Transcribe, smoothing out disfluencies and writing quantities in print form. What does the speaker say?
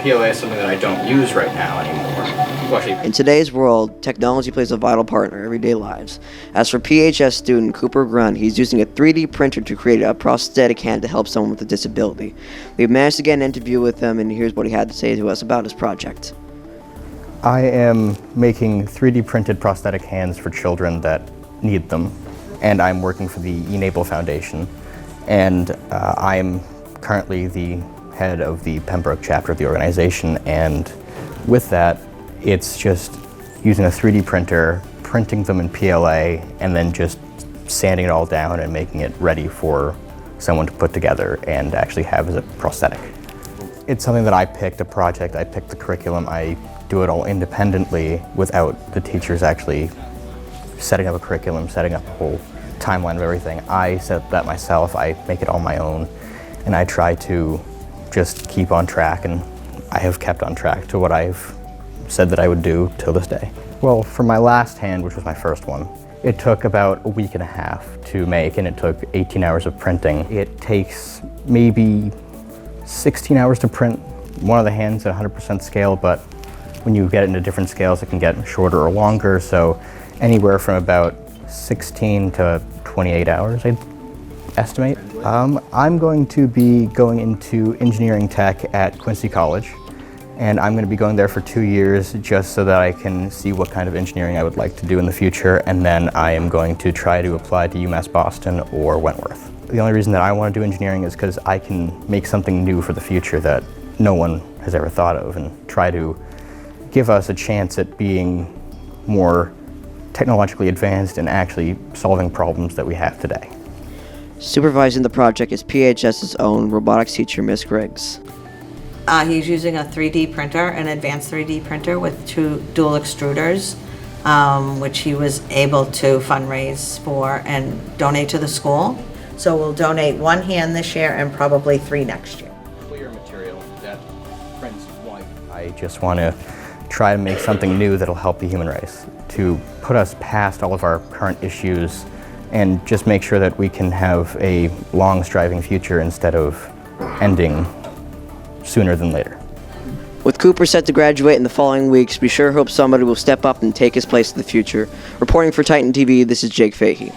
PLA is something that I don't use right now anymore. Well, actually, In today's world, technology plays a vital part in our everyday lives. As for PHS student Cooper Grund, he's using a 3D printer to create a prosthetic hand to help someone with a disability. We've managed to get an interview with him, and here's what he had to say to us about his project. I am making 3D printed prosthetic hands for children that need them, and I'm working for the Enable Foundation, and I'm currently the head of the Pembroke chapter of the organization, and with that, it's just using a 3D printer, printing them in PLA, and then just sanding it all down and making it ready for someone to put together and actually have as a prosthetic. It's something that I picked, a project, I picked the curriculum, I do it all independently without the teachers actually setting up a curriculum, setting up a whole timeline of everything. I set that myself, I make it all my own, and I try to just keep on track, and I have kept on track to what I've said that I would do till this day. Well, for my last hand, which was my first one, it took about a week and a half to make, and it took 18 hours of printing. It takes maybe 16 hours to print one of the hands at 100% scale, but when you get into different scales, it can get shorter or longer, so anywhere from about 16 to 28 hours, I'd estimate. I'm going to be going into engineering tech at Quincy College, and I'm going to be going there for 2 years just so that I can see what kind of engineering I would like to do in the future, and then I am going to try to apply to UMass Boston or Wentworth. The only reason that I want to do engineering is because I can make something new for the future that no one has ever thought of, and try to give us a chance at being more technologically advanced and actually solving problems that we have today. Supervising the project is PHS's own robotics teacher, Miss Griggs. He's using a 3D printer, an advanced 3D printer with 2 dual extruders, which he was able to fundraise for and donate to the school. So we'll donate 1 hand this year and probably 3 next year. clear material that prints white. I just want to try to make something new that'll help the human race, to put us past all of our current issues and just make sure that we can have a long striving future instead of ending sooner than later. With Cooper set to graduate in the following weeks, we sure hope somebody will step up and take his place in the future. Reporting for Titan TV, this is Jake Fahey.